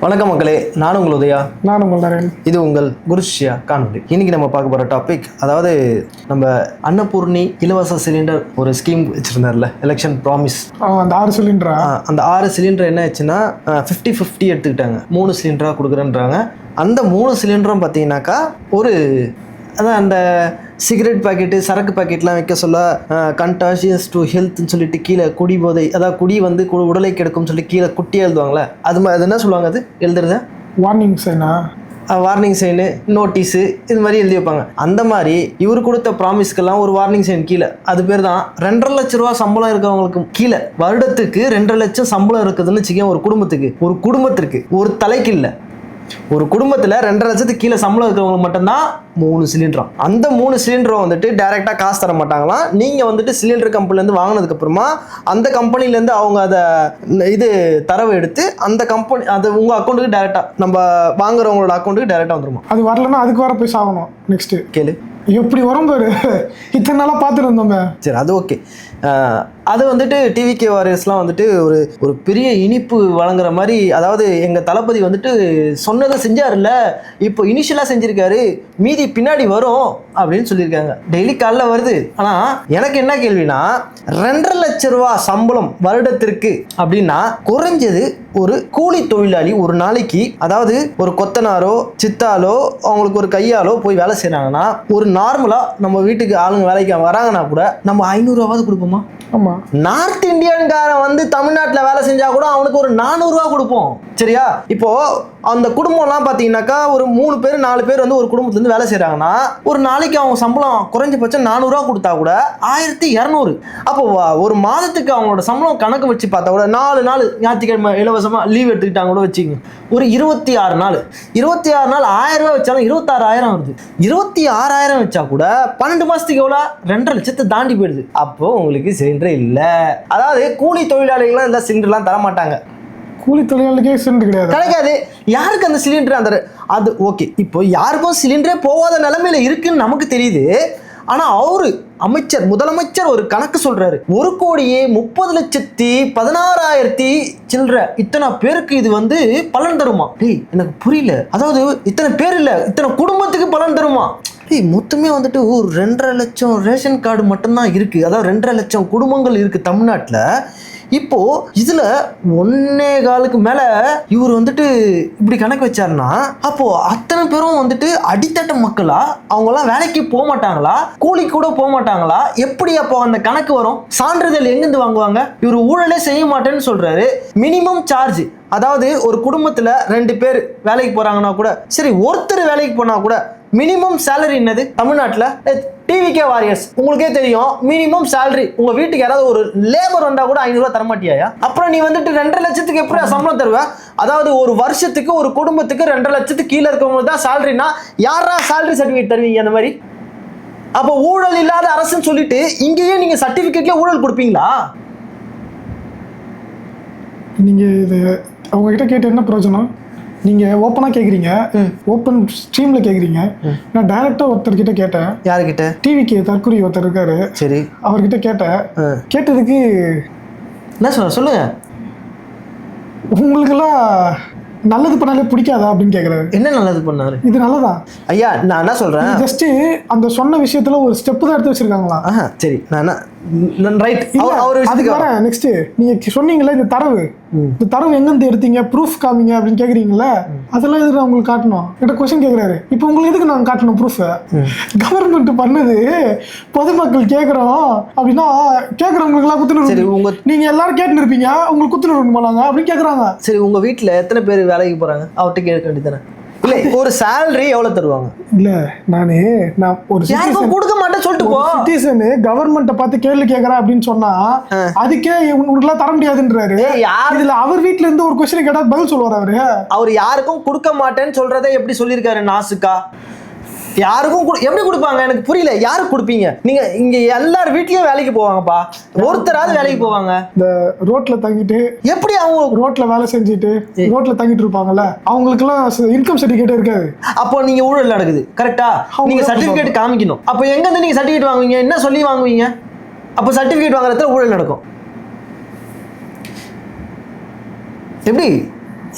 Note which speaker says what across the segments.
Speaker 1: வணக்கம் மக்களே, நான் உங்கள் உதயா.
Speaker 2: நான் உங்கள் நரேன்.
Speaker 1: இது உங்கள் குருஷ்யா காணொலி. இன்னைக்கு நம்ம பார்க்க போகிற டாபிக், அதாவது நம்ம அன்னபூர்ணி இலவச சிலிண்டர் ஒரு ஸ்கீம் வச்சிருந்தார்ல, எலெக்ஷன் ப்ராமிஸ்.
Speaker 2: அந்த 6 சிலிண்டரா?
Speaker 1: அந்த 6 சிலிண்டர் என்ன ஆச்சுன்னா 50-50 எடுத்துக்கிட்டாங்க. 3 சிலிண்டராக கொடுக்குறேன்றாங்க. அந்த 3 சிலிண்டரும் பார்த்தீங்கன்னாக்கா ஒரு அதான் அந்த சிகரெட் பாக்கெட்டு, சரக்கு பாக்கெட்லாம் வைக்க சொல்ல கண்டாஷியஸ் டு ஹெல்த்னு சொல்லிட்டு கீழே குடி போதை, அதாவது குடி வந்து உடலை கெடுக்கும்னு சொல்லி கீழே குட்டியாக எழுதுவாங்களே, அது என்ன சொல்லுவாங்க, அது எழுதுறத
Speaker 2: வார்னிங் சைனா,
Speaker 1: வார்னிங் சைனு, நோட்டீஸு, இது மாதிரி எழுதி வைப்பாங்க. அந்த மாதிரி இவர் கொடுத்த ப்ராமிஸ்க்கெல்லாம் ஒரு வார்னிங் சைன் கீழே, அது பேர் தான் 2.5 லட்ச ரூபா சம்பளம் இருக்கவங்களுக்கு கீழே வருடத்துக்கு 2.5 லட்சம் சம்பளம் இருக்குதுன்னு வச்சுக்கேன். ஒரு குடும்பத்திற்கு ஒரு தலைக்கு இல்லை, ஒரு குடும்பத்தில் 2.5 லட்சத்துக்கு கீழே சம்பளம் இருக்கிறவங்களுக்கு மட்டும்தான் 3 சிலிண்டரும். அந்த 3 சிலிண்டரும் வந்துட்டு டைரெக்டாக காசு தர மாட்டாங்களாம். நீங்கள் வந்துட்டு சிலிண்டர் கம்பெனிலேருந்து வாங்கினதுக்கப்புறமா அந்த கம்பெனிலேருந்து அவங்க அதை தரவு எடுத்து அந்த கம்பெனி அது உங்கள் அக்கௌண்ட்டுக்கு டைரெக்டாக, நம்ம வாங்குறவங்களோட அக்கௌண்ட்டுக்கு டைரெக்டாக வந்துருமா.
Speaker 2: அது வரலன்னா அதுக்கு வர போய் சாகணும். நெக்ஸ்ட்டு
Speaker 1: கேளு,
Speaker 2: எப்படி வரும் பாரு, இத்தனை நாளாக பார்த்துட்டு இருந்தோமே. சரி,
Speaker 1: அது ஓகே. அது வந்துட்டு டிவிகே வாரியர்ஸ்லாம் வந்துட்டு ஒரு பெரிய இனிப்பு வழங்குற மாதிரி, அதாவது எங்கள் தளபதி வந்துட்டு சொன்னதை செஞ்சார்ல, இப்போ இனிஷியலாக செஞ்சுருக்காரு, மீதி பின்னாடி வரும் அப்படின்னு சொல்லியிருக்காங்க. டெய்லி காலைல வருது. ஆனால் எனக்கு என்ன கேள்வினா, 2.5 லட்ச ரூபா சம்பளம் வருடத்திற்கு அப்படின்னா குறைஞ்சது ஒரு கூலி தொழிலாளி ஒரு நாளைக்கு, அதாவது ஒரு கொத்தனாரோ சித்தாலோ அவங்களுக்கு ஒரு கையாலோ போய் வேலை செய்கிறாங்கன்னா, ஒரு நார்மலாக நம்ம வீட்டுக்கு ஆளுங்க வேலைக்கு வராங்கன்னா கூட நம்ம 500 ரூபாவது கொடுப்போமா?
Speaker 2: ஆமா.
Speaker 1: நார்த் இந்தியன்காரன் வந்து தமிழ்நாட்டில் வேலை செஞ்சா கூட அவனுக்கு ஒரு 400 ரூபா கொடுப்போம். சரியா? இப்போ அந்த குடும்பம்லாம் பார்த்தீங்கன்னாக்கா ஒரு 3 பேர் 4 பேர் வந்து ஒரு குடும்பத்துலேருந்து வேலை செய்கிறாங்கன்னா ஒரு நாளைக்கு அவங்க சம்பளம் குறைஞ்சபட்சம் 400 ரூபா கொடுத்தா கூட 1200. அப்போ ஒரு மாதத்துக்கு அவங்களோட சம்பளம் கணக்கு வச்சு பார்த்தா கூட 4 நாள் ஞாயிற்றுக்கிழமை இலவசமாக லீவ் எடுத்துக்கிட்டாங்க கூட வச்சுக்கோங்க, ஒரு 26 நாள் 1000 ரூபா வச்சாலும் 26,000 வருது. 26,000 வச்சா கூட 12 மாதத்துக்கு எவ்வளோ? 2.5 லட்சத்தை தாண்டி போயிடுது. அப்போ உங்களுக்கு சிலிண்டரே இல்லை. அதாவது கூலி தொழிலாளிகள்லாம் இல்லை, சிலிண்டர்லாம் தர மாட்டாங்க.
Speaker 2: கூலி தொழிலாளிக்கே சிலிண்டர் கிடைக்காது.
Speaker 1: யாருக்கு அந்த சிலிண்டர்? அது ஓகே. இப்போ யாருக்கும் சிலிண்டரே போகாத நிலைமையில இருக்குன்னு நமக்கு தெரியுது. ஆனா முதலமைச்சர் ஒரு கணக்கு சொல்றாரு, 1,30,16,000 சில்லற இத்தனை பேருக்கு இது வந்து பலன் தருமா? எனக்கு புரியல. அதாவது இத்தனை பேர் இல்ல, இத்தனை குடும்பத்துக்கு பலன் தருமா? மொத்தமே வந்துட்டு ஒரு 2.5 லட்சம் ரேஷன் கார்டு மட்டும்தான் இருக்கு. அதாவது 2.5 லட்சம் குடும்பங்கள் இருக்கு தமிழ்நாட்டில். இப்போ இதுல 1.25 மேல இவர் வந்துட்டு இப்படி கணக்கு வச்சாருன்னா, அப்போ அத்தனை பேரும் வந்துட்டு அடித்தட்ட மக்களா? அவங்கெல்லாம் வேலைக்கு போக மாட்டாங்களா? கூலிக்கு கூட போக மாட்டாங்களா? எப்படி அப்போ அந்த கணக்கு வரும்? சான்றிதழ் எங்கிருந்து வாங்குவாங்க? இவர் ஊழலே செய்ய மாட்டேன்னு சொல்றாரு. மினிமம் சார்ஜ், அதாவது ஒரு குடும்பத்துல 2 பேர் வேலைக்கு போறாங்கன்னா கூட சரி, ஒருத்தர் வேலைக்கு போனா கூட மினிமம் சேலரி என்னது தமிழ்நாட்டில்? டிவிகே வாரியர்ஸ் உங்களுக்கே தெரியும், மினிமம் சேலரி உங்க வீட்டுக்கு யாராவது ஒரு லேபர் வந்தா கூட 500 ரூபா தரமாட்டியா? அப்புறம் நீ வந்துட்டு 2.5 லட்சத்துக்கு எப்படி சம்பளம் தருவ? அதாவது ஒரு வருஷத்துக்கு ஒரு குடும்பத்துக்கு 2.5 லட்சத்துக்கு கீழே இருக்கவங்களுக்கு தான் சேலரினா யாரா சேலரி சர்டிஃபிகேட் தருவீங்க? அந்த மாதிரி அப்போ ஊழல் இல்லாத அரசுன்னு சொல்லிட்டு இங்கேயே நீங்க சர்டிஃபிகேட்ல ஊழல் கொடுப்பீங்களா?
Speaker 2: நீங்க இது அவங்க கிட்ட கேட்டு என்ன பிரயோஜனம்? நீங்கள் ஓப்பனாக கேட்குறீங்க, ஓப்பன் ஸ்ட்ரீமில் கேட்குறீங்க. நான் டைரெக்டாக ஒருத்தர்கிட்ட கேட்டேன்.
Speaker 1: யாருக்கிட்ட?
Speaker 2: டிவிக்கு தற்கொலை ஒருத்தர் இருக்காரு.
Speaker 1: சரி,
Speaker 2: அவர்கிட்ட கேட்டேன். கேட்டதுக்கு
Speaker 1: என்ன சொல்லுங்க,
Speaker 2: உங்களுக்கெல்லாம் நல்லது பண்ணாலே பிடிக்காதா அப்படின்னு கேட்குறாரு.
Speaker 1: என்ன நல்லது பண்ணாரு?
Speaker 2: இது நல்லதா
Speaker 1: ஐயா? நான் என்ன சொல்கிறேன்,
Speaker 2: ஜஸ்ட் அந்த சொன்ன விஷயத்தில் ஒரு ஸ்டெப்பு தான் எடுத்து வச்சிருக்காங்களா?
Speaker 1: சரி, நான் ரைட்.
Speaker 2: அதுக்கு வரேன். நெக்ஸ்ட் நீங்க சொன்னீங்களே இந்த தரவு எங்கிருந்து எடுத்தீங்க, ப்ரூஃப் காமிங்க அப்படின்னு கேக்குறீங்களா? அதெல்லாம் எதுக்கு உங்களுக்கு காட்டணும்? என்கிட்ட கொஸ்டின் கேட்குறாரு. இப்போ உங்களுக்கு எதுக்கு நாங்கள் காட்டணும் ப்ரூஃப்? கவர்மெண்ட் பண்ணது பொதுமக்கள் கேட்குறோம் அப்படின்னா கேட்குறவங்களுக்குலாம் குத்துணர்வு. நீங்க எல்லாரும் கேட்டுன்னு இருப்பீங்க, உங்களுக்கு குத்துணர்வு போலாங்க அப்படின்னு கேட்குறாங்க.
Speaker 1: சரி, உங்க வீட்டில் எத்தனை பேர் வேலைக்கு போறாங்க? அவர்கிட்ட கேட்க வேண்டியதானே? இல்ல, ஒரு சேலரி எவ்வளவு தருவாங்க?
Speaker 2: இல்ல, நான் ஒரு
Speaker 1: யாருக்கும் கொடுக்க மாட்டேன்னு சொல்லிட்டு போ.
Speaker 2: சிட்டிசன் கவர்மெண்ட்டை பார்த்து கேள்வி கேட்கறா அப்படின்னு சொன்னா அதுக்கே உங்களுக்குலாம் தர முடியாதுன்றாரு. இதுல அவர் வீட்டுல இருந்து ஒரு கொஸ்டின் கேட்டா பதில் சொல்லுவார்.
Speaker 1: அவர் யாருக்கும் கொடுக்க மாட்டேன்னு சொல்றதை எப்படி சொல்லியிருக்காரு நாசுக்கா? யாருக்கும் எப்படி கொடுப்பாங்க? எனக்கு புரியல. யாருக்கு கொடுப்பீங்க நீங்க? இங்க எல்லார் வீட்லயும் வேலைக்கு போவாங்கப்பா, ஒருத்தராவது வேலைக்கு போவாங்க.
Speaker 2: இந்த ரோட்ல தங்கிட்டு
Speaker 1: எப்படி அவங்க
Speaker 2: ரோட்ல வேலை செஞ்சுட்டு ரோட்ல தங்கிட்டு இருப்பாங்கல்ல, அவங்களுக்கு எல்லாம் இன்கம் சர்டிபிகேட் இருக்காது.
Speaker 1: அப்போ நீங்க ஊழல் நடக்குது, கரெக்டா? நீங்க சர்டிபிகேட் காமிக்கணும். அப்போ எங்க இருந்து நீங்க சர்டிபிகேட் வாங்குவீங்க? என்ன சொல்லி வாங்குவீங்க? அப்போ சர்டிபிகேட் வாங்குறதுல ஊழல் நடக்கும். எப்படி?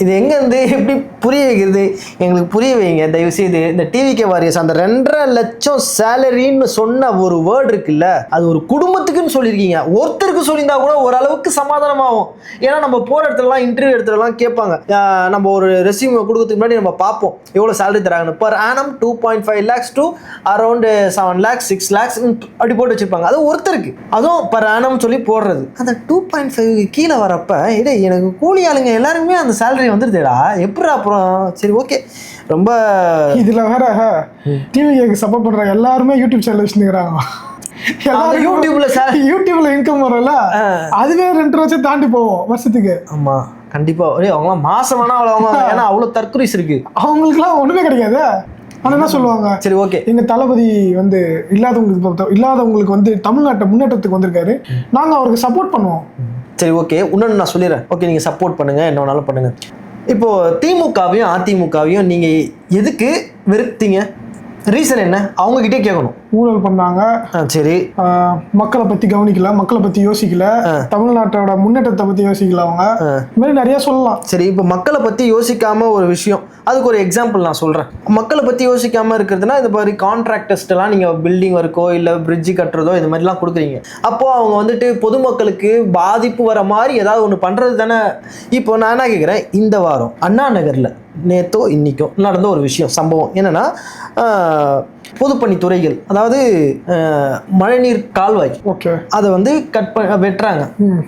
Speaker 1: இது எங்கேருந்து எப்படி புரிய வைக்கிறது? எங்களுக்கு புரிய வைங்க தயவு செய்து. இந்த டிவிகே வாரியர்ஸ் அந்த 2.5 லட்சம் சேலரின்னு சொன்ன ஒரு வேர்டு இருக்குல்ல, அது ஒரு குடும்பத்துக்குன்னு சொல்லியிருக்கீங்க. ஒருத்தருக்கு சொல்லியிருந்தா கூட ஓரளவுக்கு சமாதானமாகும். ஏன்னா நம்ம போகிற இடத்துலலாம் இன்டர்வியூ இடத்துலலாம் கேட்பாங்க, நம்ம ஒரு ரெஸ்யூம் கொடுக்கறதுக்கு முன்னாடி நம்ம பார்ப்போம் எவ்வளோ சேலரி தராங்கன்னு. Per annum 2.5 lakhs to around 7 lakhs 6 lakhs அப்படி போட்டு வச்சிருப்பாங்க. அது ஒருத்தருக்கு, அதுவும் பர் ஆனம் சொல்லி போடுறது. அந்த 2.5 கீழே வரப்ப இடே எனக்கு கூலி ஆளுங்க எல்லாருமே அந்த சேலரி வந்துருதேடா, எப்படி அப்புறம்? சரி ஓகே. ரொம்ப
Speaker 2: இதுல வேற டிவிக்கு சப்போர்ட் பண்ற எல்லாருமே யூடியூப் சேனல் வச்சுருக்காங்க. யூடியூப்ல இன்கம் வரல, அதுவே 2 லட்சம் தாண்டி போவோம் வருஷத்துக்கு.
Speaker 1: ஆமா கண்டிப்பா. அவங்க மாசம் வேணா அவ்வளோ, ஏன்னா அவ்வளவு தற்கொலைஸ் இருக்கு.
Speaker 2: அவங்களுக்குலாம் ஒண்ணுமே கிடைக்காது. ஆனா என்ன சொல்லுவாங்க,
Speaker 1: சரி ஓகே
Speaker 2: எங்க தளபதி வந்து இல்லாதவங்களுக்கு வந்து தமிழ்நாட்டை முன்னேற்றத்துக்கு வந்திருக்காரு, நாங்க அவருக்கு சப்போர்ட் பண்ணுவோம்.
Speaker 1: சரி ஓகே, இன்னொன்று நான் சொல்லிடுறேன். ஓகே நீங்கள் சப்போர்ட் பண்ணுங்க, என்ன வேணாலும் பண்ணுங்க. இப்போ திமுகவையும் அதிமுகவையும் நீங்க எதுக்கு வெறுத்தீங்க? ரீசன் என்ன? அவங்க கிட்டே கேட்கணும்.
Speaker 2: ஊழல் பண்ணாங்க,
Speaker 1: சரி,
Speaker 2: மக்களை பத்தி கவனிக்கல, மக்களை பத்தி யோசிக்கல, தமிழ்நாட்டோட முன்னேற்றத்தை பத்தி யோசிக்கல. அவங்க இந்த மாதிரி நிறைய சொல்லலாம்.
Speaker 1: சரி, இப்போ மக்களை பத்தி யோசிக்காம ஒரு விஷயம், அதுக்கு ஒரு எக்ஸாம்பிள் நான் சொல்றேன். மக்களை பத்தி யோசிக்காம இருக்கிறதுனா, இந்த மாதிரி கான்ட்ராக்டர்ஸ்ட் எல்லாம் நீங்க பில்டிங் ஒர்க்கோ இல்ல பிரிட்ஜ் கட்டுறதோ இது மாதிரிலாம் கொடுக்குறீங்க. அப்போ அவங்க வந்துட்டு பொதுமக்களுக்கு பாதிப்பு வர மாதிரி ஏதாவது ஒன்று பண்றது தானே. இப்போ நான் என்ன கேட்குறேன், இந்த வாரம் அண்ணா நகர்ல நேத்தோ இன்னைக்கோ நடந்த ஒரு விஷயம், சம்பவம் என்னன்னா, பொதுப்பணித்துறைகள், அதாவது மழைநீர் கால்வாய்,
Speaker 2: ஓகே, அதை
Speaker 1: வந்து வெட்டுறாங்க.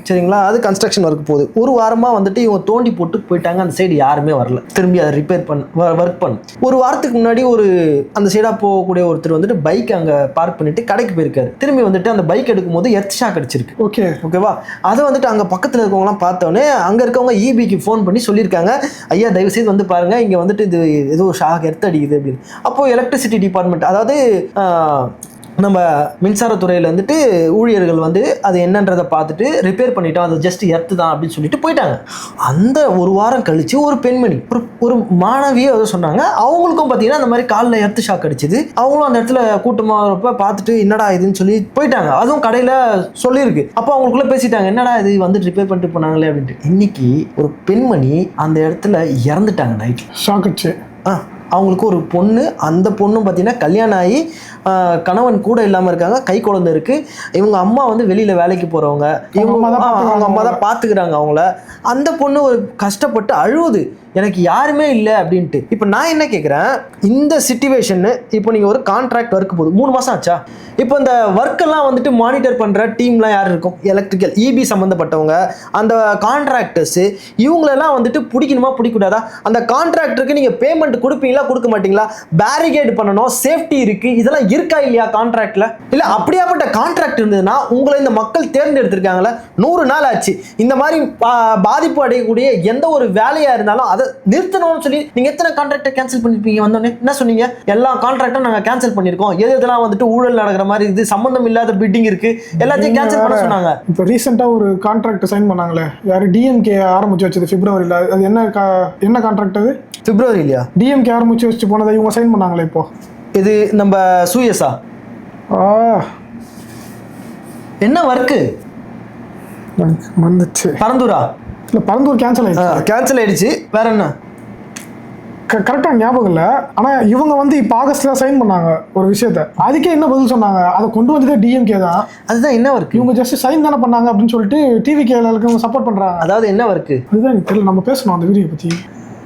Speaker 1: சரிங்களா, அது கன்ஸ்ட்ரக்ஷன் ஒர்க் போகுது. ஒரு வாரமா வந்துட்டு இவங்க தோண்டி போட்டு போயிட்டாங்க. அந்த சைடு யாருமே வரல, திரும்பி அதை ரிப்பேர் ஒர்க் பண்ண. ஒரு வாரத்துக்கு முன்னாடி ஒரு அந்த சைடா போகக்கூடிய ஒருத்தர் வந்துட்டு பைக் அங்க பார்க் பண்ணிட்டு கடைக்கு போயிருக்காரு. திரும்பி வந்துட்டு அந்த பைக் எடுக்கும் போது எர்த் ஷாக் அடிச்சிருக்கு. ஓகேவா, அதை வந்துட்டு அங்க பக்கத்துல இருக்கவங்கலாம் பார்த்தோன்னே அங்க இருக்கவங்க இபிக்கு ஃபோன் பண்ணி சொல்லியிருக்காங்க, ஐயா தயவு செய்து வந்து பாருங்க, இங்க வந்துட்டு இது ஏதோ ஷாக் எர்த் அடிக்குது அப்படின்னு. அப்போ எலக்ட்ரிசிட்டி டிபார்ட்மெண்ட், அதாவது நம்ம மின்சாரத்துறையில் வந்துட்டு ஊழியர்கள் வந்து அது என்னன்றதை பார்த்துட்டு ரிப்பேர் பண்ணிட்டோம், அது ஜஸ்ட் எர்த்து தான் அப்படின்னு சொல்லிட்டு போயிட்டாங்க. அந்த ஒரு வாரம் கழிச்சு ஒரு பெண்மணி, ஒரு மாணவியே அதை சொன்னாங்க, அவங்களுக்கும் பார்த்தீங்கன்னா அந்த மாதிரி காலில் எர்த்து ஷாக் அடிச்சுது. அவங்களும் அந்த இடத்துல கூட்டமாக பார்த்துட்டு என்னடா இதுன்னு சொல்லி போயிட்டாங்க. அதுவும் கடையில் சொல்லியிருக்கு. அப்போ அவங்களுக்குள்ள பேசிட்டாங்க, என்னடா இது வந்துட்டு ரிப்பேர் பண்ணிட்டு போனாங்களே அப்படின்ட்டு. இன்னைக்கு ஒரு பெண்மணி அந்த இடத்துல இறந்துட்டாங்க நைட்.
Speaker 2: ஷாக் அடிச்சு.
Speaker 1: அவங்களுக்கு ஒரு பொண்ணு, அந்த பொண்ணும் பார்த்தீங்கன்னா கல்யாணம் ஆகி கணவன் கூட இல்லாமல் இருக்காங்க, கை குழந்தை இருக்கு. இவங்க அம்மா வந்து வெளியில வேலைக்கு போறவங்க, அவங்க அம்மா தான் பார்த்துக்கிறாங்க அவங்கள. அந்த பொண்ணு ஒரு கஷ்டப்பட்டு அழுவுது, எனக்கு யாருமே இல்லை அப்படின்ட்டு. இப்போ நான் என்ன கேட்குறேன், இந்த சிச்சுவேஷன் இப்போ நீங்கள் ஒரு கான்ட்ராக்ட் ஒர்க் போகுது, 3 மாதம் ஆச்சா? இப்போ இந்த ஒர்க்கெல்லாம் வந்துட்டு மானிட்டர் பண்ணுற டீம்லாம் யார் இருக்கும்? எலக்ட்ரிக்கல் இபி சம்மந்தப்பட்டவங்க, அந்த கான்ட்ராக்டர்ஸு, இவங்களெல்லாம் வந்துட்டு பிடிக்கணுமா பிடிக்கூடாதா? அந்த கான்ட்ராக்டருக்கு நீங்கள் பேமெண்ட் கொடுப்பீங்களா கொடுக்க மாட்டீங்களா? பேரிகேட் பண்ணணும், சேஃப்டி இருக்குது, இதெல்லாம் இருக்கா இல்லையா கான்ட்ராக்டில்? இல்லை அப்படியாப்பட்ட கான்ட்ராக்ட் இருந்ததுன்னா உங்களை இந்த மக்கள் தேர்ந்தெடுத்திருக்காங்களே, 100 நாள் ஆச்சு. இந்த மாதிரி பாதிப்பு அடையக்கூடிய எந்த ஒரு வேலையாக இருந்தாலும் அதை நிறுத்தணும்னு சொல்லி நீங்க எத்தனை கான்ட்ராக்டை கேன்சல் பண்ணிருப்பீங்க? வந்தோடனே என்ன சொன்னீங்க? எல்லா கான்ட்ராக்டும் நாங்க கேன்சல் பண்ணிருக்கோம், எதெல்லாம் வந்துட்டு ஊழல் நடக்கிற மாதிரி இது சம்பந்தம் இல்லாத பிட்டிங் இருக்கு, எல்லாத்தையும் கேன்சல் பண்ண சொன்னாங்க.
Speaker 2: இப்போ ரீசெண்டா ஒரு கான்ட்ராக்ட் சைன் பண்ணாங்களே, யாரு டிஎம்கே ஆரம்பிச்சு வச்சது பிப்ரவரியில, அது என்ன கான்ட்ராக்ட்? அது பிப்ரவரியிலயா? டிஎம்கே ஆரம்பிச்சு வச்சு போனதை இவங்க சைன் பண்ணாங்களே இப்போ. இது நம்ம சூயஸா? என்ன ஒர்க்கு வந்துச்சு? பரந்தூரா? இல்ல, பரந்தூர் கேன்சல் ஆயிடுச்சு. வேற என்ன கரெக்டாக ஞாபகம் இல்லை. ஆனால் இவங்க வந்து இப்போ ஆகஸ்ட்ல சைன் பண்ணாங்க ஒரு விஷயத்த, அதுக்கே என்ன பதில் சொன்னாங்க? அதை கொண்டு வந்ததே டிஎம்கே தான். அதுதான் என்ன ஒர்க்? இவங்க ஜஸ்ட் சைன் தானே பண்ணாங்க அப்படின்னு சொல்லிட்டு டிவிகேலுக்கு இவங்க சப்போர்ட் பண்றாங்க. அதாவது என்ன ஒர்க்கு? அதுதான் எனக்கு தெரியல. நம்ம பேசணும் அந்த வீடியோ பற்றி.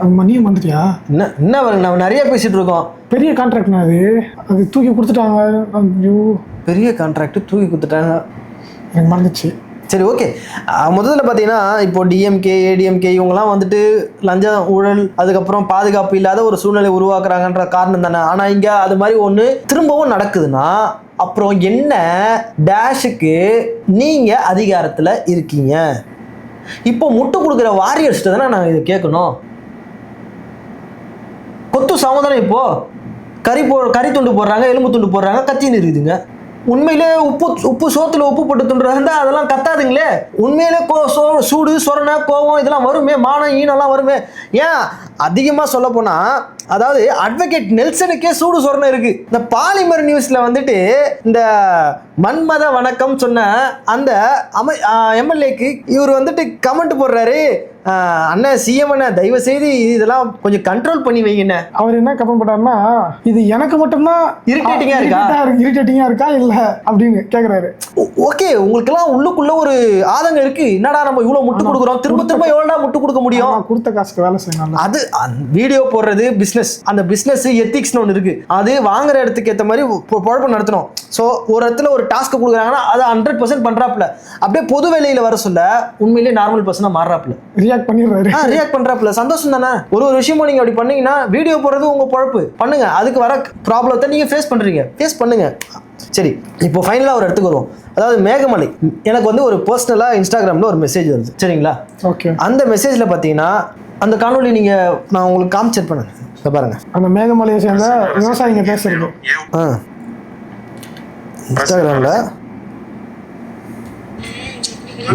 Speaker 2: அது நீ வந்துட்டியா? என்ன ஒர்க்? நம்ம நிறைய பேசிட்டு இருக்கோம். பெரிய கான்ட்ராக்ட்னா அது தூக்கி கொடுத்துட்டாங்க. ஐயோ, பெரிய கான்ட்ராக்ட் தூக்கி கொடுத்துட்டாங்க, எனக்கு மறந்துச்சு. சரி ஓகே, முதல்ல பார்த்தீங்கன்னா இப்போ டிஎம்கே ஏடிஎம்கே இவங்கெல்லாம் வந்துட்டு லஞ்சம் ஊழல் அதுக்கப்புறம் பாதுகாப்பு இல்லாத ஒரு சூழ்நிலை உருவாக்குறாங்கன்ற காரணம் தானே. ஆனால் இங்கே அது மாதிரி ஒன்று திரும்பவும் நடக்குதுன்னா அப்புறம் என்ன டேஷுக்கு நீங்கள் அதிகாரத்தில் இருக்கீங்க? இப்போ முட்டு கொடுக்குற வாரியர்ஸ்ட்டு தானே நாங்கள் இதை கேட்கணும். கொத்து சமாதானம், இப்போ கறி துண்டு போடுறாங்க, எலும்பு துண்டு போடுறாங்க, கத்தின்னு இருக்குதுங்க. உண்மையிலே உப்பு சோத்துல உப்பு போட்டு துண்டுறதா அதெல்லாம் கத்தாதுங்களே. உண்மையிலே சூடு சொரணை கோவம் இதெல்லாம் வருமே, மானம் ஈனெல்லாம் வருமே. ஏன் அதிகமாக சொல்ல போனா, அதாவது அட்வொகேட் நெல்சனுக்கே சூடு சொரணை இருக்கு. இந்த பாலிமர் நியூஸ்ல வந்துட்டு இந்த
Speaker 1: மன்மத வணக்கம் சொன்ன அந்த எம்எல்ஏக்கு இவர் வந்துட்டு கமெண்ட் போடுறாரு, அண்ணன் சிஎம் அண்ணன் தயவு செய்து இதெல்லாம் கொஞ்சம் கண்ட்ரோல் பண்ணி வைங்கண்ணே.
Speaker 2: அவர் என்ன கமெண்ட் பண்ணாருன்னா, இது எனக்கு மட்டும்தான் இரிட்டேட்டிங்கா இருக்கா இல்ல அப்படின்னு கேக்குறாரு.
Speaker 1: ஓகே, உங்களுக்கெல்லாம் உள்ளுக்குள்ள ஒரு ஆதங்கம் இருக்கு, என்னடா நம்ம இவ்வளவு முட்டு கொடுக்குறோம், திரும்ப திரும்ப எவ்வளோடா முட்டு கொடுக்க முடியும்,
Speaker 2: கொடுத்த காசுக்கு வேலை செய்யணும்.
Speaker 1: அது வீடியோ போடுறது பிசினஸ், அந்த பிசினஸ் எத்திக்ஸ்னு ஒன்று இருக்கு, அது வாங்குற இடத்துக்கு ஏற்ற மாதிரி குழப்பம் நடத்தணும். ஸோ ஒரு இடத்துல ஒரு டாஸ்க் கொடுக்குறாங்கன்னா அதை 100% பண்றாப்புல, அப்படியே பொது வேலையில வர சொல்ல உண்மையிலேயே நார்மல் பர்சனா மாறுறாப்புல, ரியாக்ட் பண்றாப்புல. சந்தோஷம் தானே. ஒரு விஷயமும் நீங்க அப்படி பண்ணீங்கன்னா வீடியோ போடுறது உங்க பொழப்பு, பண்ணுங்க. அதுக்கு வர ப்ராப்ளத்தை நீங்க ஃபேஸ் பண்ணுங்க. சரி, இப்போ ஃபைனலாக ஒரு இடத்துக்கு வருவோம். அதாவது மேகமலை, எனக்கு வந்து ஒரு பர்சனலாக இன்ஸ்டாகிராமில் ஒரு மெசேஜ் வருது, சரிங்களா?
Speaker 2: ஓகே.
Speaker 1: அந்த மெசேஜில் பார்த்தீங்கன்னா அந்த காணொலி நான் உங்களுக்கு காமிச்சேட் பண்ணேன் பாருங்க.
Speaker 2: அந்த மேகமலையை சேர்ந்த விவசாயிங்க பேசுறது
Speaker 1: இன்ஸ்டாகிராமில்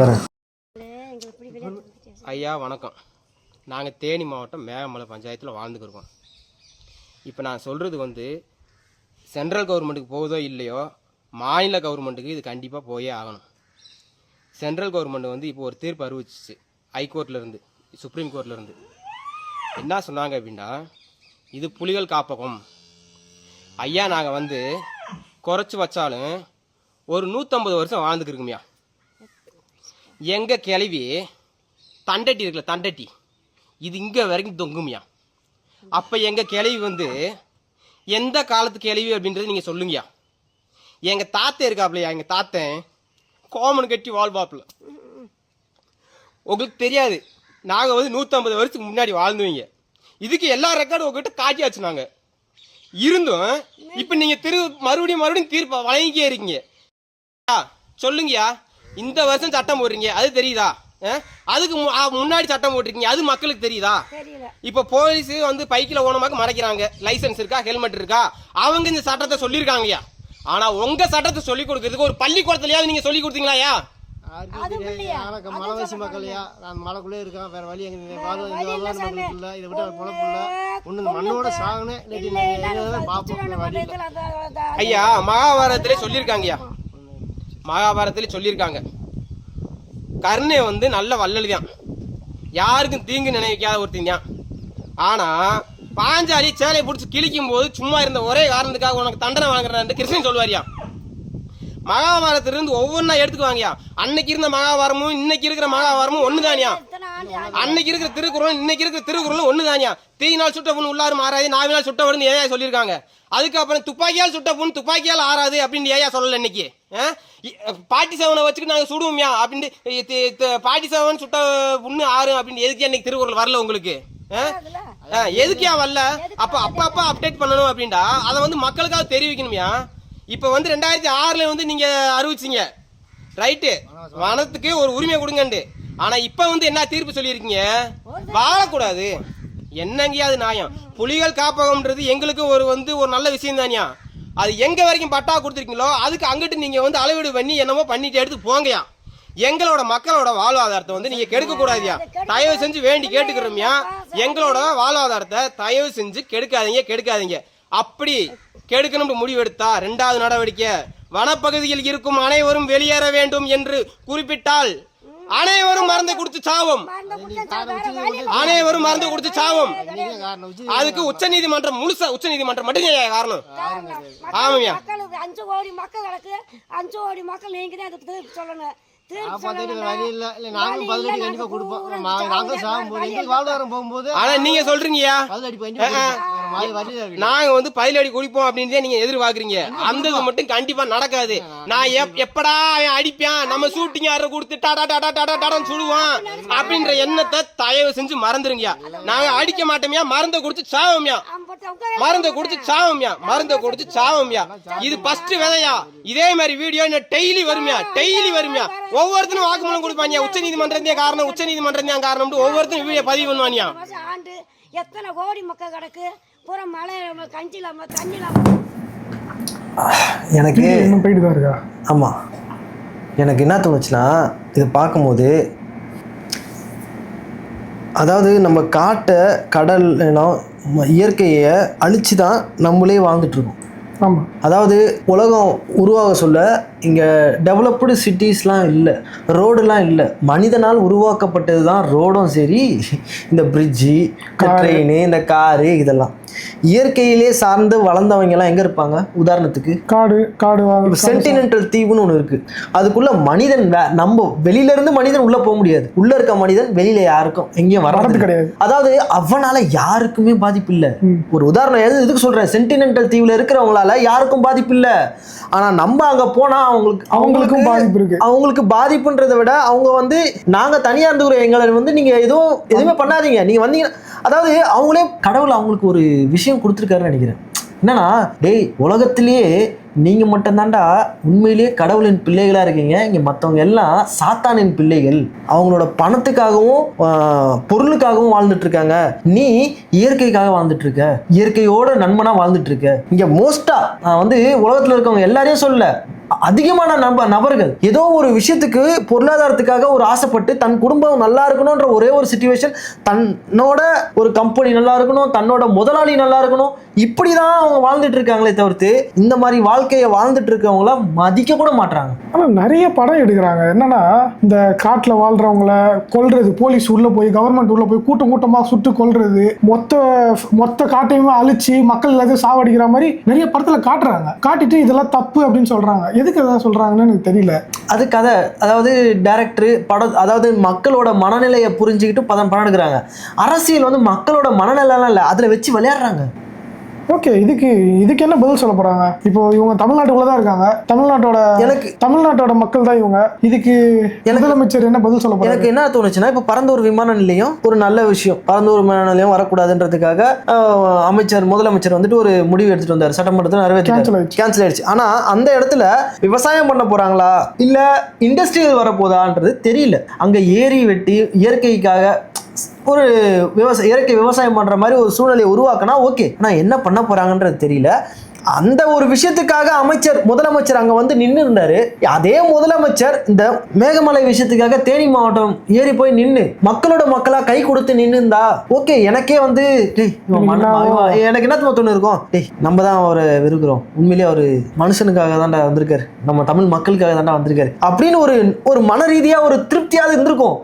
Speaker 1: வரேன்.
Speaker 3: ஐயா வணக்கம், நாங்கள் தேனி மாவட்டம் மேகமலை பஞ்சாயத்தில் வாழ்ந்துக்கிருக்கோம். இப்போ நான் சொல்கிறது வந்து சென்ட்ரல் கவர்மெண்ட்டுக்கு போகுதோ இல்லையோ, மாநில கவர்மெண்ட்டுக்கு இது கண்டிப்பாக போயே ஆகணும். சென்ட்ரல் கவர்மெண்ட் வந்து இப்போ ஒரு தீர்ப்பு அறிவிச்சிச்சு, ஹைகோர்ட்லேருந்து சுப்ரீம் கோர்ட்லேருந்து. என்ன சொன்னாங்க அப்படின்னா, இது புலிகள் காப்பகம். ஐயா நாங்கள் வந்து குறைச்சி வச்சாலும் ஒரு 150 வருஷம் வாழ்ந்துக்கிருக்குமையா. எங்கள் கிளவி தண்டட்டி இருக்குல்ல, தண்டட்டி இது இங்கே வரைக்கும் தொங்குமையா. அப்போ எங்கள் கிளவி வந்து எந்த காலத்து கிளவி அப்படின்றது நீங்கள் சொல்லுங்கயா. எங்கள் தாத்தன் இருக்காப்புலையா, எங்கள் தாத்தன் கோமன் கட்டி வாழ்வாப்புல. உங்களுக்கு தெரியாது, நாங்கள் வந்து 150 வருஷத்துக்கு முன்னாடி வாழ்ந்துவீங்க. இதுக்கு எல்லா ரெக்கார்டும் உங்ககிட்ட காட்டியாச்சு நாங்கள் இருந்தும். இப்போ நீங்கள் மறுபடியும் தீர்ப்பை வழங்கிக்கே இருக்கீங்க. சொல்லுங்கயா, இந்த வருஷம் சட்டம் போடுறீங்க, அது தெரியுதா? அதுக்கு முன்னாடி சட்டம் போட்டிருக்கீங்க, அது மக்களுக்கு தெரியுதா? இப்ப போலீஸ் வந்து பைக்கில் ஓனமாக்கு மறைக்கிறாங்க, லைசன்ஸ் இருக்கா, ஹெல்மெட் இருக்கா, அவங்க இந்த சட்டத்தை சொல்லியிருக்காங்கயா. ஆனா உங்க சட்டத்தை சொல்லிக் கொடுக்கறதுக்கு ஒரு பள்ளிக்கூடத்துலயாவது நீங்க சொல்லி கொடுத்தீங்களாயா?
Speaker 4: மலைவாசி மக்களையா, நான் மலைக்குள்ளே இருக்கேன், வேற வழி எங்க வாழ்வாதாரம் இல்லை, இதை விட்டு பொழப்பு இல்லை, ஒண்ணு மண்ணோட சாகனே பார்ப்போம்.
Speaker 3: ஐயா மகாபாரதத்திலே சொல்லியிருக்காங்கய்யா, மகாபாரதத்திலே சொல்லியிருக்காங்க, கர்ணே வந்து நல்ல வள்ளல்தான், யாருக்கும் தீங்கு நினைக்காத ஒருத்தன். ஆனா பாஞ்சாலி சேலையை பிடிச்சி கிழிக்கும் போது சும்மா இருந்த ஒரே காரணத்துக்காக உனக்கு தண்டனை வாங்குறான்னு கிருஷ்ணன் சொல்லுவாரியா. மகாபாரதத்திலிருந்து ஒவ்வொன்றா எடுத்துக்குவாங்கயா. அன்னைக்கு இருந்த மகாபாரமும் இன்னைக்கு இருக்கிற மகாபாரமும் ஒண்ணுதானியா. அன்னைக்கு இருக்கிற திருக்குறளும் இன்னைக்கு இருக்கிற திருக்குறளும் ஒண்ணுதானியா. தீயினால் சுட்ட புண் உள்ளாறு மாறாது, நாவினால் சுட்ட புண் ஏயா சொல்லியிருக்காங்க. அதுக்கப்புறம் துப்பாக்கியால் சுட்ட புண் துப்பாக்கியால் ஆறாது அப்படின்னு ஏயா சொல்லல. இன்னைக்கு பாட்டி சேவனை வச்சுக்கிட்டு நாங்கள் சுடுவோம்யா அப்படின்ட்டு, பாட்டி சேவன் சுட்ட புண்ணு ஆறு அப்படின்னு எதுக்கு இன்னைக்கு திருக்குறள் வரல உங்களுக்கு? எதுக்கியா வரல? அப்பா அப்டேட் பண்ணணும் அப்படின்டா, அதை வந்து மக்களுக்காக தெரிவிக்கணும்யா. இப்போ வந்து 2006 வந்து நீங்க அறிவிச்சிங்க, ரைட்டு, வனத்துக்கு ஒரு உரிமை கொடுங்கண்டு. ஆனா இப்ப வந்து என்ன தீர்ப்பு சொல்லியிருக்கீங்க? வாழக்கூடாது. என்னங்கயா அது நியாயம்? புலிகள் காப்பகம்ன்றது எங்களுக்கு ஒரு நல்ல விஷயம் தானியா. அது எங்க வரைக்கும் பட்டா கொடுத்துருக்கீங்களோ அதுக்கு அங்கிட்டு நீங்க வந்து அளவீடு பண்ணி என்னமோ பண்ணிட்டு எடுத்து போங்கயா. எங்களோட மக்களோட வாழ்வாதாரத்தை வந்து நீங்க கெடுக்க கூடாதியா. தயவு செஞ்சு வேண்டி கேட்டுக்கிறோம்யா, எங்களோட வாழ்வாதாரத்தை தயவு செஞ்சு கெடுக்காதீங்க. அப்படி கெடுக்கணும் முடிவெடுத்தா 2வது நடவடிக்கை, வனப்பகுதியில் இருக்கும் அனைவரும் வெளியேற வேண்டும் என்று குறிப்பிட்டால் அனைவரும் மருந்து கொடுத்து சாவும். அதுக்கு உச்சநீதிமன்றம் உச்சநீதிமன்றம் மட்டும் காரணம். ஆமாம்யா,
Speaker 5: 5 கோடி மக்கள் கிடக்கு, 5 கோடி மக்கள் நீங்க தான் அதுக்கு சொல்லணும்.
Speaker 3: ஆனா நீங்க சொல்றீங்கயா நாங்க வந்து 10 அடி குடிப்போம் அப்படின்னு நீங்க எதிர்பார்க்கறீங்க. அந்த இது மட்டும் கண்டிப்பா நடக்காது. நான் எப்படா அடிப்பேன், நம்ம ஷூட்டிங் ஆர்டர் கொடுத்து டாடான்னு சுடுவோம் அப்படின்ற எண்ணத்தை தயவு செஞ்சு மறந்துருங்கயா. நாங்க அடிக்க மாட்டோம்யா, மருந்தை கொடுத்து சாவோம்யா. இது ஃபர்ஸ்ட் விதையா. இதே மாதிரி வீடியோ டெய்லி வரும்யா. ஒவ்வொருத்தரும் வாக்குமூலம் கொடுப்பாங்க, உச்சநீதிமன்றம் காரணம், உச்சநீதிமன்றம் தான் காரணம், ஒவ்வொருத்தரும் வீடியோ பதிவு பண்ணுவாங்க.
Speaker 5: எத்தனை கோடி மக்கள் கிடக்கு, பூரா மழை கஞ்சிலாம தண்ணிலாம.
Speaker 1: எனக்கு ஆமாம், எனக்கு என்ன தோணுச்சுன்னா, இதை பார்க்கும்போது அதாவது நம்ம காட்டை, கடல், இயற்கையை அழிச்சு தான் நம்மளே வாழ்ந்துட்டுருக்கோம்.
Speaker 2: ஆமா.
Speaker 1: அதாவது உலகம் உருவாக சொல்ல இங்கே டெவலப்டு சிட்டிஸ்லாம் இல்லை, ரோடுலாம் இல்லை. மனிதனால் உருவாக்கப்பட்டது தான் ரோடும் சரி, இந்த பிரிட்ஜு, இந்த ட்ரெயின், இந்த காரு, இதெல்லாம் இயற்கையிலே சார்ந்து வளர்ந்தவங்கலாம் எங்கே இருப்பாங்க? உதாரணத்துக்கு
Speaker 2: காடு
Speaker 1: சென்டினென்டல் தீவுன்னு ஒன்று இருக்குது. அதுக்குள்ள மனிதன் நம்ம வெளியிலேருந்து மனிதன் உள்ளே போக முடியாது, உள்ளே இருக்க மனிதன் வெளியில் யாருக்கும் எங்கேயும் வர்றது கிடையாது. அதாவது அவனால யாருக்குமே பாதிப்பு இல்லை. ஒரு உதாரணம் எதுக்கு சொல்கிறேன், சென்டினென்டல் தீவில் இருக்கிறவங்களால யாருக்கும் பாதிப்பு இல்லை. ஆனால் நம்ம அங்கே போனால் அவங்களுக்கும் பாதிப்பு இருக்கு. அவங்களுக்கு பாதிப்புன்றதை விட அவங்க வந்து நாங்கள் தனியாக இருந்துக்கிறோம், எங்களை வந்து நீங்கள் எதுவுமே பண்ணாதீங்க, நீங்கள் வந்தீங்கன்னா, அதாவது அவங்களே கடவுள் அவங்களுக்கு ஒரு விஷயம் கொடுத்துருக்காருன்னு நினைக்கிறேன். என்னன்னா, டேய் உலகத்திலேயே நீங்கள் மட்டும்தான்டா உண்மையிலேயே கடவுளின் பிள்ளைகளாக இருக்கீங்க, இங்கே மற்றவங்க எல்லாம் சாத்தானின் பிள்ளைகள். அவங்களோட பணத்துக்காகவும் பொருளுக்காகவும் வாழ்ந்துட்டு இருக்காங்க, நீ இயற்கைக்காக வாழ்ந்துட்டு இருக்க, இயற்கையோட நண்பனாக வாழ்ந்துட்டு இருக்க. இங்கே மோஸ்ட்டாக வந்து உலகத்தில் இருக்கவங்க எல்லாரையும் சொல்ல, அதிகமான நபர்கள் ஏதோ ஒரு விஷயத்துக்கு பொருளாதாரத்துக்காக ஒரு ஆசைப்பட்டு தன் குடும்பம் நல்லா இருக்கணும்ன்ற ஒரே ஒரு சிச்சுவேஷன், தன்னோட ஒரு கம்பெனி நல்லா இருக்கணும், தன்னோட முதலாளி நல்லா இருக்கணும், இப்படிதான் அவங்க வாழ்ந்துட்டு இருக்காங்களே தவிர்த்து இந்த மாதிரி வாழ்க்கையை வாழ்ந்துட்டு இருக்கவங்கள மதிக்க கூட மாட்டாங்க.
Speaker 2: ஆனால் நிறைய படம் எடுக்கிறாங்க. என்னன்னா, இந்த காட்டில் வாழ்றவங்கள கொல்றது, போலீஸ் உள்ள போய் கவர்மெண்ட் உள்ள போய் கூட்டமாக சுட்டு கொல்றது, மொத்த காட்டையுமே அழிச்சு மக்கள் எல்லாத்தையும் சாவடிக்கிற மாதிரி நிறைய படத்தில் காட்டுறாங்க. காட்டிட்டு இதெல்லாம் தப்பு அப்படின்னு சொல்றாங்க. எதுக்கு எதாவது சொல்றாங்கன்னு எனக்கு தெரியல.
Speaker 1: அது கதை. அதாவது டைரக்டர் படம், அதாவது மக்களோட மனநிலையை புரிஞ்சுக்கிட்டு படம் எடுக்கிறாங்க. அரசியல் வந்து மக்களோட மனநிலைலாம் இல்லை, அதில் வச்சு விளையாடுறாங்க.
Speaker 2: ஓகே, இதுக்கு என்ன பதில் சொல்ல போறாங்க? இப்போ இவங்க தமிழ்நாட்டுக்குள்ள தான் இருக்காங்க, தமிழ்நாட்டோட மக்கள் தான் இவங்க. இதுக்கு முதலமைச்சர் என்ன பதில் சொல்ல போறாங்க? எனக்கு
Speaker 1: என்ன தோணுச்சுன்னா, இப்போ பரந்தூர் விமான நிலையம் ஒரு நல்ல விஷயம், பரந்தூர் விமான நிலையம் வரக்கூடாதுன்றதுக்காக முதலமைச்சர் வந்துட்டு ஒரு முடிவு எடுத்துட்டு வந்தார், சட்டமன்றத்தில் நிறைவேற்றி கேன்சல் ஆயிடுச்சு. ஆனா அந்த இடத்துல விவசாயம் பண்ண போறாங்களா இல்ல இண்டஸ்ட்ரியல் வரப்போதான்றது தெரியல. அங்க ஏரி வெட்டி இயற்கைக்காக ஒரு இயற்கை விவசாயம் பண்ற மாதிரி ஒரு சூழ்நிலையை உருவாக்கினா ஓகே. ஆனால் என்ன பண்ண போறாங்கன்றது தெரியல. அந்த ஒரு விஷயத்துக்காக முதலமைச்சர் அங்க வந்து நின்று இருந்தாரு. அதே முதலமைச்சர் இந்த மேகமலை விஷயத்துக்காக தேனி மாவட்டம் ஏறி போய் நின்று மக்களா கை கொடுத்து நின்று இருந்தா ஓகே. எனக்கே வந்து எனக்கு என்ன தோணு இருக்கும், நம்ம தான் அவரை விரும்புகிறோம், உண்மையிலேயே அவரு மனுஷனுக்காக தான்டா வந்திருக்காரு, நம்ம தமிழ் மக்களுக்காக தான்டா வந்திருக்காரு அப்படின்னு ஒரு மன ரீதியா ஒரு திருப்தியாவது இருந்திருக்கும்.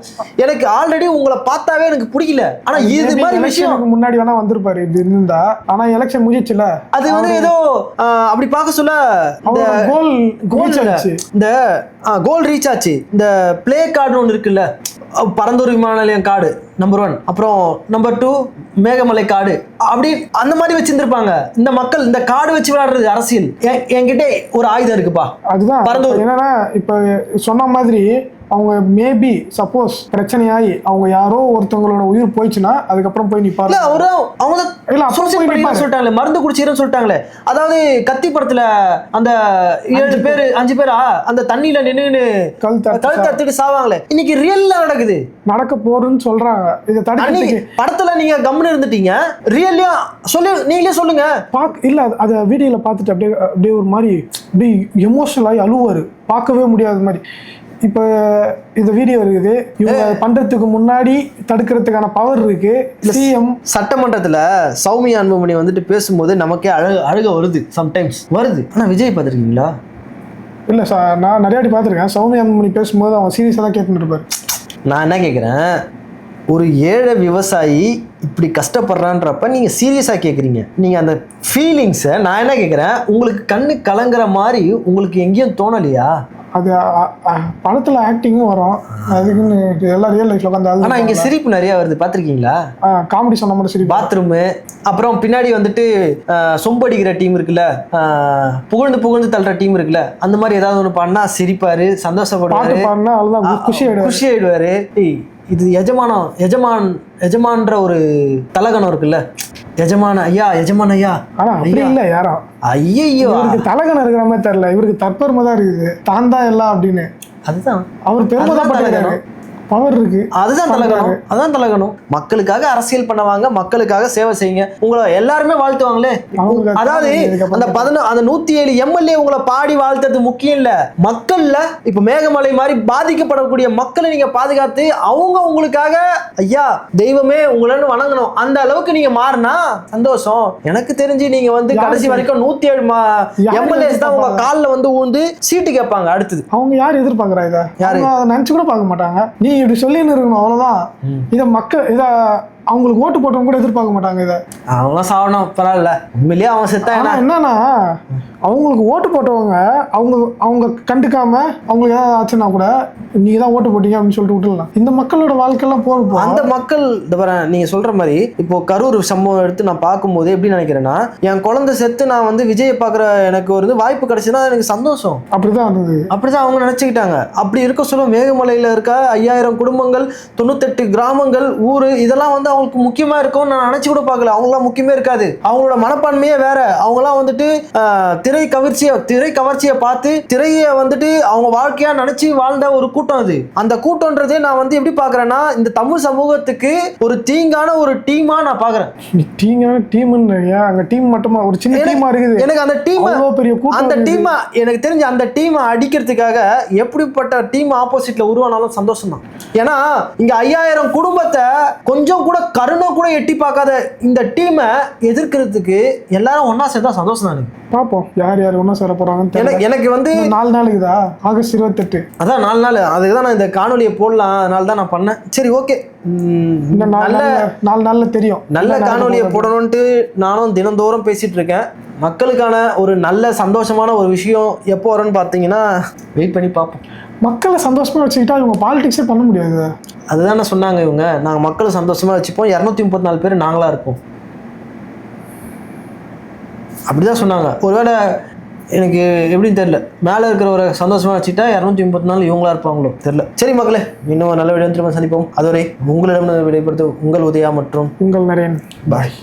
Speaker 1: எனக்கு ஆல்ரெடி உங்களை பார்த்தாவே எனக்கு பிடிக்கல. ஆனா இது மாதிரி விஷயம்
Speaker 2: முன்னாடி வேணா வந்திருப்பாரு இப்படி இருந்தா. ஆனா எலெக்ஷன் முடிஞ்சிச்சுல, அது வந்து
Speaker 1: ஏதோ அப்படி பார்க்க சொல்ல இந்த கோல் ரீச் ஆச்சு. இந்த பிளே கார்டு ஒன்று இருக்குல்ல, பரந்தூர் விமான நிலையம் கார்டு நம்பர் 1, அப்புறம் நம்பர் 2 மேகமலை கார்டு, அப்படி அந்த மாதிரி வச்சிருந்திருப்பாங்க. இந்த மக்கள் இந்த கார்டு வச்சு விளையாடுறது அரசியல். என்கிட்ட ஒரு ஆயுதம் இருக்குப்பா, அதுதான் பரந்தூர்.
Speaker 2: என்னன்னா இப்ப சொன்ன மாதிரி அவங்க மேபி சப்போஸ் பிரச்சனையாகி அவங்க யாரோ ஒருத்தவங்களோட உயிர் போயிடுச்சுன்னா அதுக்கப்புறம் போய் நிப்பாரு.
Speaker 1: சொல்லிட்டாங்களே, மருந்து குடிச்சிருன்னு சொல்லிட்டாங்களே. அதாவது கத்தி படத்துல அந்த 5 பேரா அந்த தண்ணியில நின்று கழுத்து சாவாங்களே, இன்னைக்கு ரியல்ல நடக்க
Speaker 2: போறதுன்னு சொல்றாங்க. இதை தடுக்க
Speaker 1: படத்துல நீங்க கம்முன்னு இருந்துட்டீங்க, ரியல்லியா நீங்களே சொல்லுங்க.
Speaker 2: இல்ல அத வீடியோல பார்த்துட்டு அப்படியே ஒரு மாதிரி அப்படியே எமோஷனல் ஆகி அழுவாரு, பார்க்கவே முடியாத மாதிரி. இப்போ இந்த வீடியோ இருக்குது, இவங்க பண்றதுக்கு முன்னாடி தடுக்கிறதுக்கான பவர் இருக்கு. சிஎம்
Speaker 1: சட்டமன்றத்தில் சௌமியா அன்புமணி வந்துட்டு பேசும்போது நமக்கே அழுக வருது, சம்டைம்ஸ் வருது. ஆனால் விஜய் பார்த்துருக்கீங்களா?
Speaker 2: இல்லை சார், நான் நிறைய வாட்டி பார்த்துருக்கேன். சௌமியா அன்புமணி பேசும்போது அவன் சீரியஸாக தான் கேட்டுட்டு இருப்பார்.
Speaker 1: நான் என்ன கேட்குறேன், ஒரு ஏழை விவசாயி இப்படி கஷ்டப்படுறான்றப்ப நீங்கள் சீரியஸாக கேட்குறீங்க. நீங்கள் அந்த ஃபீலிங்ஸை நான் என்ன கேட்குறேன், உங்களுக்கு கண்ணு கலங்குற மாதிரி உங்களுக்கு எங்கேயும் தோணலையா?
Speaker 2: அது படத்துல ஆக்டிங்கும் வரும், அதுக்குன்னு எல்லாம் ரியல் லைஃப்ல உட்காந்து.
Speaker 1: ஆனால் இங்கே சிரிப்பு நிறைய வருது, பார்த்துருக்கீங்களா?
Speaker 2: காமெடி சொன்ன மாதிரி சிரிப்பு.
Speaker 1: பாத்ரூமு, அப்புறம் பின்னாடி வந்துட்டு சொம்படிக்கிற டீம் இருக்குல்ல, புகழ்ந்து தள்ளுற டீம் இருக்குல்ல, அந்த மாதிரி ஏதாவது ஒன்று பாடினா சிரிப்பாரு, சந்தோஷப்படுவாரு, குஷி ஆயிடுவாரு. இது எஜமான்ற ஒரு தலகணம் இருக்குல்ல, எஜமான ஐயா.
Speaker 2: ஆனா அப்படி இல்ல யாரும்.
Speaker 1: ஐயோ,
Speaker 2: தலகணம் இருக்கிற மாதிரி தெரியல, இவருக்கு தற்பெருமை தான் இருக்குது, தான் தான் எல்லாம் அப்படின்னு.
Speaker 1: அதுதான்
Speaker 2: அவர் பெருமை தான் பண்றாரு. பவர் இருக்கு.
Speaker 1: அதுதான் தலகணும், அதான் தலகணும். மக்களுக்காக அரசியல் பண்ணுவாங்க, மக்களுக்காக சேவை செய்யுங்க, உங்களை எல்லாருமே வாழ்த்துவாங்களே. அதாவது அந்த 107 எம்எல்ஏ உங்களை பாடி வாழ்த்துறது முக்கியம் இல்ல, மக்கள்ல இப்ப மேகமலை மாதிரி பாதிக்கப்படக்கூடிய மக்களை நீங்க பாதுகாத்து அவங்க உங்களுக்காக ஐயா தெய்வமே உங்களை வணங்கணும் அந்த அளவுக்கு நீங்க மாறினா சந்தோஷம். எனக்கு தெரிஞ்சு நீங்க வந்து கடைசி வரைக்கும் 107 எம்எல்ஏஸ் தான் உங்க காலில் வந்து ஊந்து சீட்டு கேட்பாங்க. அடுத்தது அவங்க
Speaker 2: யார் எதிர்பார்க்கறா இதை?
Speaker 1: யாரு
Speaker 2: நினைச்சு கூட பார்க்க மாட்டாங்க. நீ இப்படி சொல்லி இருக்கணும் அவ்வளவுதான். இதை மக்கள் இதை அவங்களுக்கு ஓட்டு போட்டவங்க கூட எதிர்பார்க்க மாட்டாங்க. இதை
Speaker 1: அவங்களாம் சாவணும் பரவாயில்ல, உண்மையிலேயே அவன் செத்தா
Speaker 2: என்னன்னா அவங்களுக்கு ஓட்டு போட்டவங்க அவங்க கண்டுக்காம அவங்களுக்கு ஏதாவது ஆச்சுன்னா கூட நீங்க தான் ஓட்டு போட்டீங்க அப்படின்னு சொல்லிட்டு விட்டுலாம். இந்த மக்களோட வாழ்க்கையெல்லாம் போகும்.
Speaker 1: அந்த மக்கள் நீங்க சொல்ற மாதிரி இப்போ கரூர் சம்பவம் எடுத்து நான் பார்க்கும்போது எப்படி நினைக்கிறேன்னா, என் குழந்தை செத்து நான் வந்து விஜயை பார்க்குற எனக்கு ஒரு வாய்ப்பு கிடைச்சுன்னா எனக்கு சந்தோஷம்.
Speaker 2: அப்படிதான் இருந்தது,
Speaker 1: அப்படிதான் அவங்க நினைச்சுக்கிட்டாங்க. அப்படி இருக்க சொல்ல மேகமலையில இருக்க 5000 குடும்பங்கள் 98 கிராமங்கள் ஊர் இதெல்லாம் வந்து அவங்களுக்கு முக்கியமா இருக்கும்னு நான் நினைச்சு கூட பார்க்கல. அவங்களாம் முக்கியமே இருக்காது, அவங்களோட மனப்பான்மையே வேற. அவங்களாம் வந்துட்டு திரை கவர்ச்சியை பார்த்து திரையை வந்துட்டு அவங்க வாழ்க்கையா நினைச்சு வாழ்ந்த ஒரு கூட்டம். அது அந்த கூட்டம்ன்றது நான் வந்து எப்படி பாக்குறேன்னா, இந்த தமிழ் சமூகத்துக்கு ஒரு தீங்கான ஒரு டீமா நான் பாக்குறேன்.
Speaker 2: தீங்கான டீம்னு அங்க டீம் மட்டுமா ஒரு சின்ன டீமா இருக்குது.
Speaker 1: எனக்கு அந்த டீம்
Speaker 2: பெரிய கூட்டம்,
Speaker 1: அந்த டீம் எனக்கு தெரிஞ்ச அந்த டீமை அடிக்கிறதுக்காக எப்படிப்பட்ட டீம் ஆப்போசிட்ல உருவானாலும் சந்தோஷம் தான். ஏன்னா இங்க 5000 குடும்பத்தை கொஞ்சம் கூட கருணை கூட எட்டி பார்க்காத இந்த டீமை எதிர்க்கிறதுக்கு எல்லாரும் ஒன்னா சேர்ந்தா சந்தோஷம் தான்.
Speaker 2: பாப்போம் யார் யார் ஒன்றும் சேர போறாங்கன்னு.
Speaker 1: எனக்கு வந்து
Speaker 2: 4 நாளுக்குதா, ஆகஸ்ட் 28
Speaker 1: அதான் 4 நாள். அதுக்கு தான் நான் இந்த காணொலியை போடலாம், அதனால தான் நான் பண்ணேன். சரி ஓகே,
Speaker 2: நல்ல 4 நாள்ல தெரியும்.
Speaker 1: நல்ல காணொலியை போடணும்ட்டு நானும் தினந்தோறும் பேசிட்டு இருக்கேன். மக்களுக்கான ஒரு நல்ல சந்தோஷமான ஒரு விஷயம் எப்போ வரும்னு பார்த்தீங்கன்னா வெயிட் பண்ணி பார்ப்போம்.
Speaker 2: மக்களை சந்தோஷமா வச்சுக்கிட்டா இவங்க பாலிடிக்ஸே பண்ண முடியாது.
Speaker 1: அதுதானே சொன்னாங்க இவங்க, நாங்கள் மக்களை சந்தோஷமா வச்சுப்போம், 234 பேர் நாங்களா இருப்போம் அப்படிதான் சொன்னாங்க. ஒருவேளை எனக்கு எப்படின்னு தெரியல, மேலே இருக்கிறவரை சந்தோஷமா வச்சுட்டா 234 இவங்களா இருப்பாங்களோ தெரியல. சரி மக்களே, இன்னும் நல்ல வீடியோ திரும்ப சந்திப்போம். அதுவரை உங்களிடம் விடைபெறுவது உங்கள் உதயா மற்றும்
Speaker 2: உங்கள் நரேன்.
Speaker 1: பாய்.